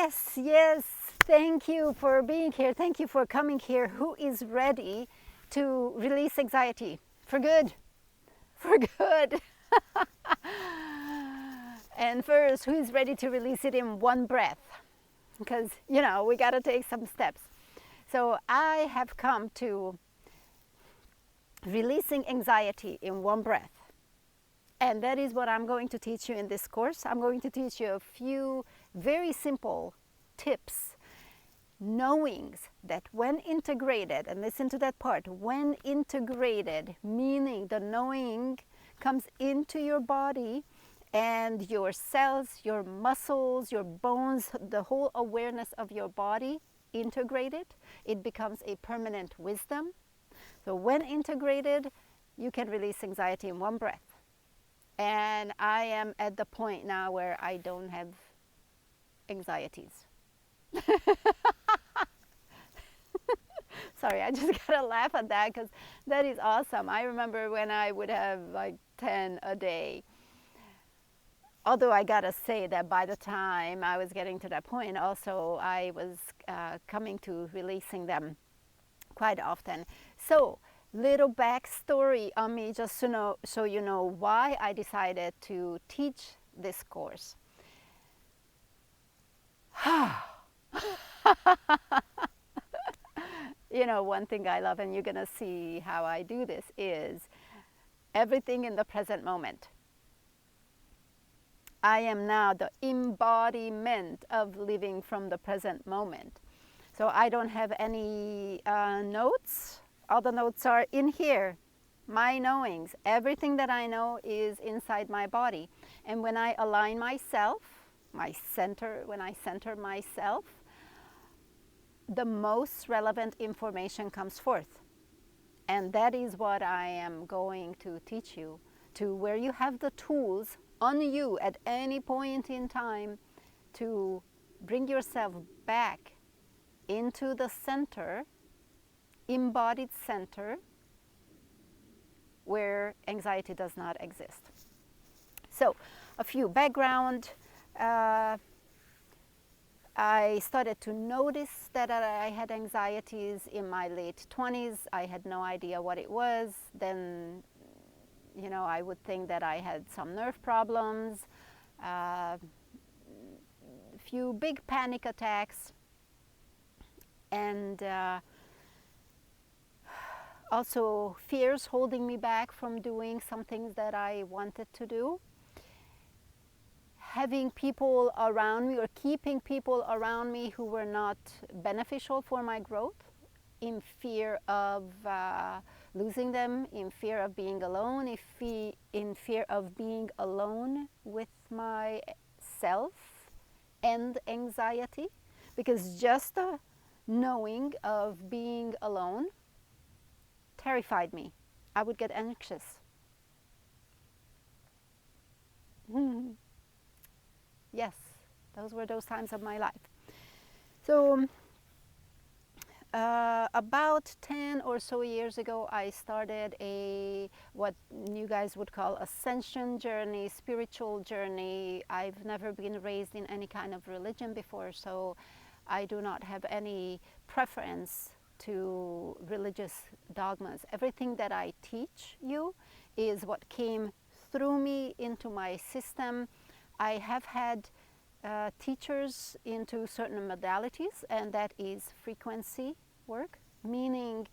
Yes, yes. Thank you for being here. Thank you for coming here. Who is ready to release anxiety for good? For good. And first, who is ready to release it in one breath? Because, we got to take some steps. So I have come to releasing anxiety in one breath. And that is what I'm going to teach you in this course. I'm going to teach you a few very simple tips, knowings that when integrated, and listen to that part, when integrated, meaning the knowing comes into your body and your cells, your muscles, your bones, the whole awareness of your body integrated, it becomes a permanent wisdom. So when integrated, you can release anxiety in one breath. And I am at the point now where I don't have anxieties. Sorry, I just gotta laugh at that because that is awesome. I remember when I would have like 10 a day. Although I gotta say that by the time I was getting to that point, also I was coming to releasing them quite often. So, little backstory on me, just to know, so you know why I decided to teach this course. One thing I love, and you're gonna see how I do this, is everything in the present moment. I am now the embodiment of living from the present moment. So I don't have any notes. All the notes are in here. My knowings, everything that I know is inside my body. And when I align myself, when I center myself, the most relevant information comes forth. And that is what I am going to teach you, to where you have the tools on you at any point in time to bring yourself back into the center, embodied center, where anxiety does not exist. So, a few background. I started to notice that I had anxieties in my late 20s. I had no idea what it was. Then, I would think that I had some nerve problems, a few big panic attacks, and also fears holding me back from doing some things that I wanted to do. Having people around me or keeping people around me who were not beneficial for my growth, in fear of losing them, in fear of being alone, in fear of being alone with myself and anxiety, because just the knowing of being alone terrified me. I would get anxious. Yes, those were those times of my life. So about 10 or so years ago, I started what you guys would call ascension journey, spiritual journey. I've never been raised in any kind of religion before, so I do not have any preference to religious dogmas. Everything that I teach you is what came through me into my system. I have had teachers into certain modalities, and that is frequency work, meaning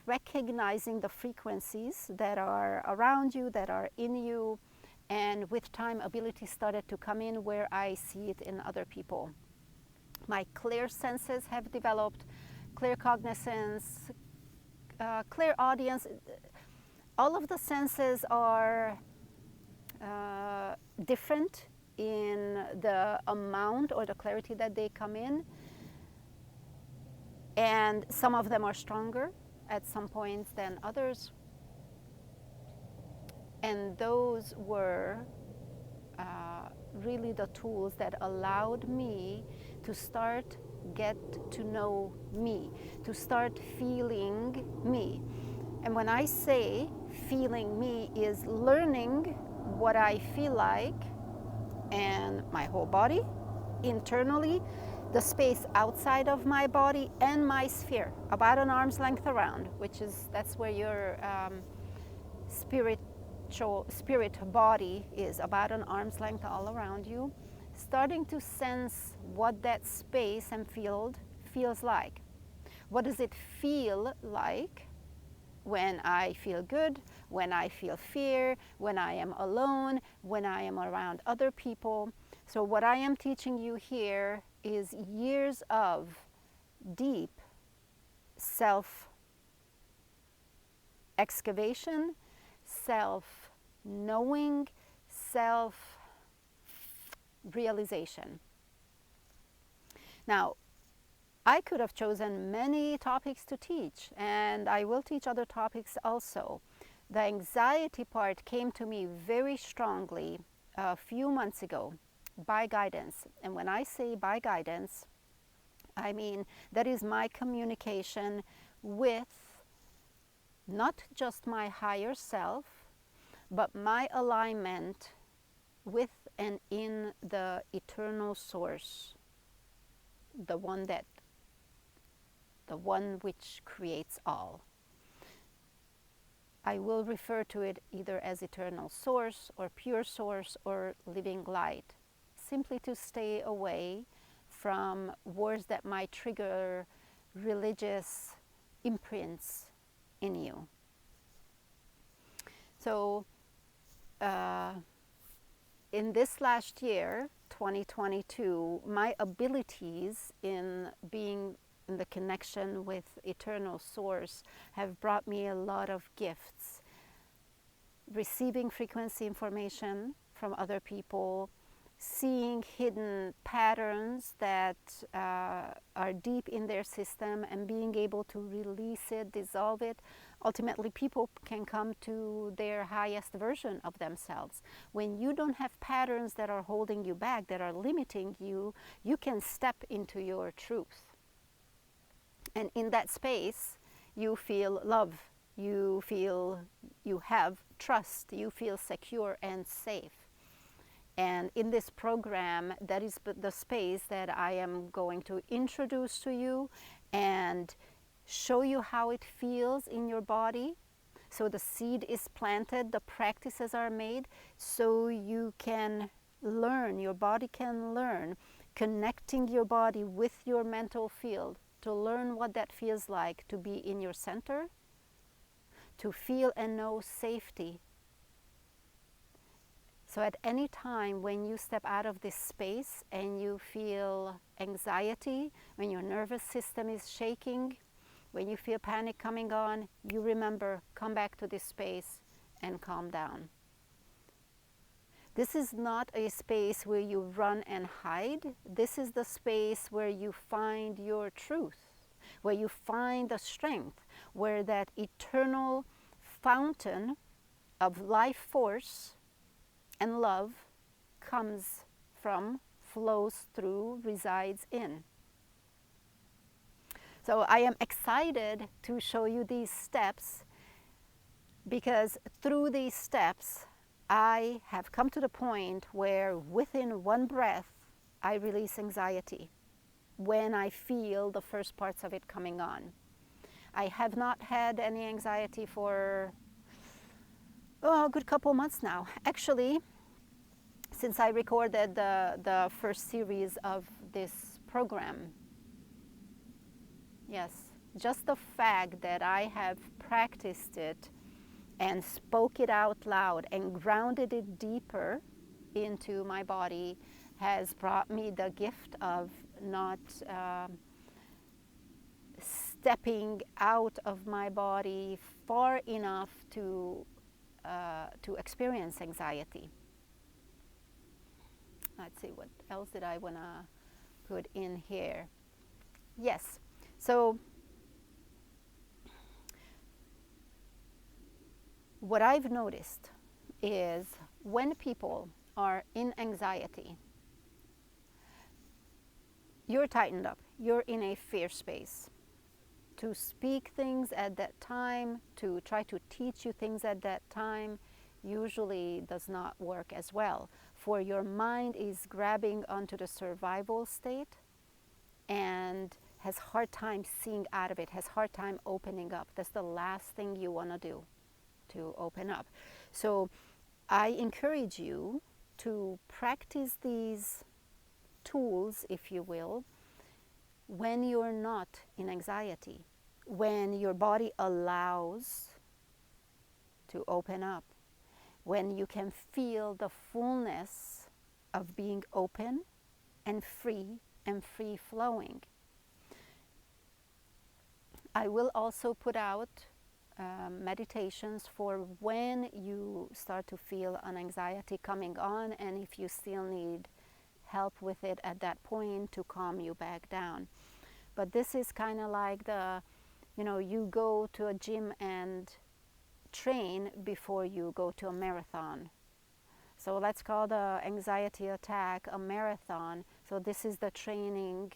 recognizing the frequencies that are around you, that are in you, and with time ability started to come in where I see it in other people. My clear senses have developed, clear cognizance, clear audience. All of the senses are different in the amount or the clarity that they come in, and some of them are stronger at some points than others, and those were really the tools that allowed me to start get to know me, to start feeling me. And when I say feeling me, is learning what I feel like and my whole body, internally, the space outside of my body, and my sphere, about an arm's length around, that's where your spirit body is, about an arm's length all around you, starting to sense what that space and field feels like. What does it feel like when I feel good, when I feel fear, when I am alone, when I am around other people? So what I am teaching you here is years of deep self-excavation, self-knowing, self-realization. Now, I could have chosen many topics to teach, and I will teach other topics also. The anxiety part came to me very strongly a few months ago by guidance. And when I say by guidance, I mean that is my communication with not just my higher self, but my alignment with and in the eternal source, the one which creates all. I will refer to it either as eternal source or pure source or living light, simply to stay away from words that might trigger religious imprints in you. So in this last year, 2022, my abilities in being in the connection with eternal source have brought me a lot of gifts. Receiving frequency information from other people, seeing hidden patterns that are deep in their system and being able to release it, dissolve it. Ultimately, people can come to their highest version of themselves. When you don't have patterns that are holding you back, that are limiting you, you can step into your truth. And in that space, you feel love, you feel you have trust, you feel secure and safe. And in this program, that is the space that I am going to introduce to you and show you how it feels in your body. So the seed is planted, the practices are made, so you can learn, your body can learn, connecting your body with your mental field, to learn what that feels like to be in your center, to feel and know safety. So at any time when you step out of this space and you feel anxiety, when your nervous system is shaking, when you feel panic coming on, you remember, come back to this space and calm down. This is not a space where you run and hide. This is the space where you find your truth, where you find the strength, where that eternal fountain of life force and love comes from, flows through, resides in. So I am excited to show you these steps, because through these steps I have come to the point where within one breath I release anxiety when I feel the first parts of it coming on. I have not had any anxiety for a good couple months now. Actually, since I recorded the first series of this program. Yes, just the fact that I have practiced it and spoke it out loud and grounded it deeper into my body has brought me the gift of not stepping out of my body far enough to experience anxiety. Let's see, what else did I want to put in here? Yes, so what I've noticed is when people are in anxiety, you're tightened up, you're in a fear space. To speak things at that time, to try to teach you things at that time, usually does not work as well. for your mind is grabbing onto the survival state and has hard time seeing out of it, has hard time opening up. That's the last thing you want to do, to open up. So I encourage you to practice these tools, if you will, when you're not in anxiety, when your body allows to open up, when you can feel the fullness of being open and free flowing. I will also put out meditations for when you start to feel an anxiety coming on, and if you still need help with it at that point to calm you back down. But this is kind of like you go to a gym and train before you go to a marathon. So let's call the anxiety attack a marathon. So this is the training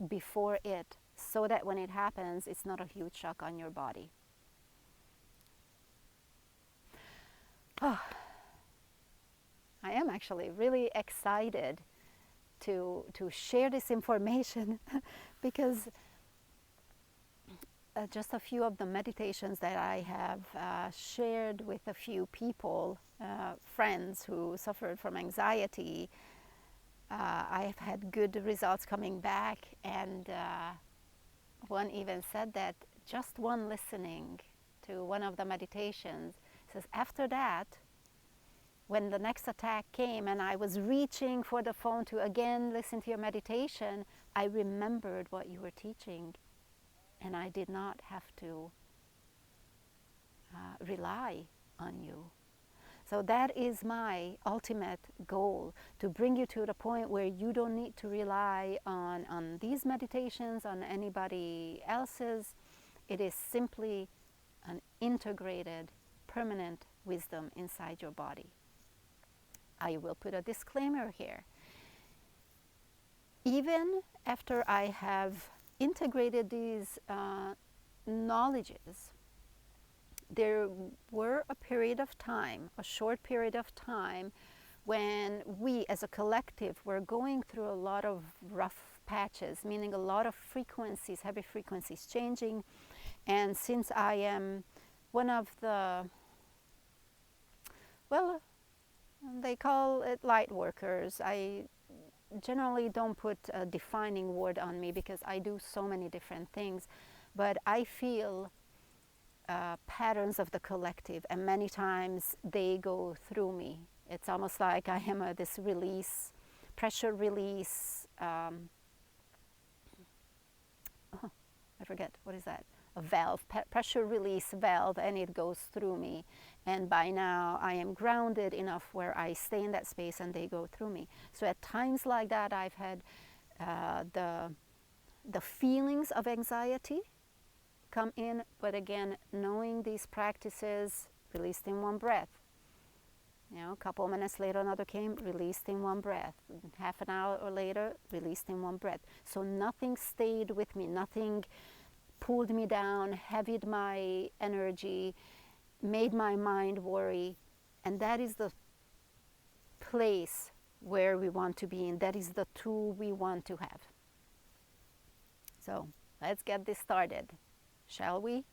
before it, so that when it happens, it's not a huge shock on your body. Oh, I am actually really excited to share this information because just a few of the meditations that I have shared with a few people, friends who suffered from anxiety, I've had good results coming back, and one even said that just one listening to one of the meditations says, after that, when the next attack came and I was reaching for the phone to again listen to your meditation, I remembered what you were teaching, and I did not have to rely on you. So that is my ultimate goal, to bring you to the point where you don't need to rely on these meditations, on anybody else's. It is simply an integrated, permanent wisdom inside your body. I will put a disclaimer here. Even after I have integrated these knowledges, there were a period of time, a short period of time, when we as a collective were going through a lot of rough patches, meaning a lot of frequencies, heavy frequencies changing. And since I am one of the, well, they call it light workers, I generally don't put a defining word on me because I do so many different things, but I feel patterns of the collective, and many times they go through me. It's almost like I am this release, pressure release, I forget, what is that? A valve, pressure release valve, and it goes through me. And by now I am grounded enough where I stay in that space and they go through me. So at times like that, I've had the feelings of anxiety come in, but again, knowing these practices, released in one breath. A couple of minutes later, another came, released in one breath. Half an hour or later, released in one breath. So nothing stayed with me, nothing pulled me down, heavied my energy, made my mind worry. And that is the place where we want to be in. That is the tool we want to have. So let's get this started, shall we?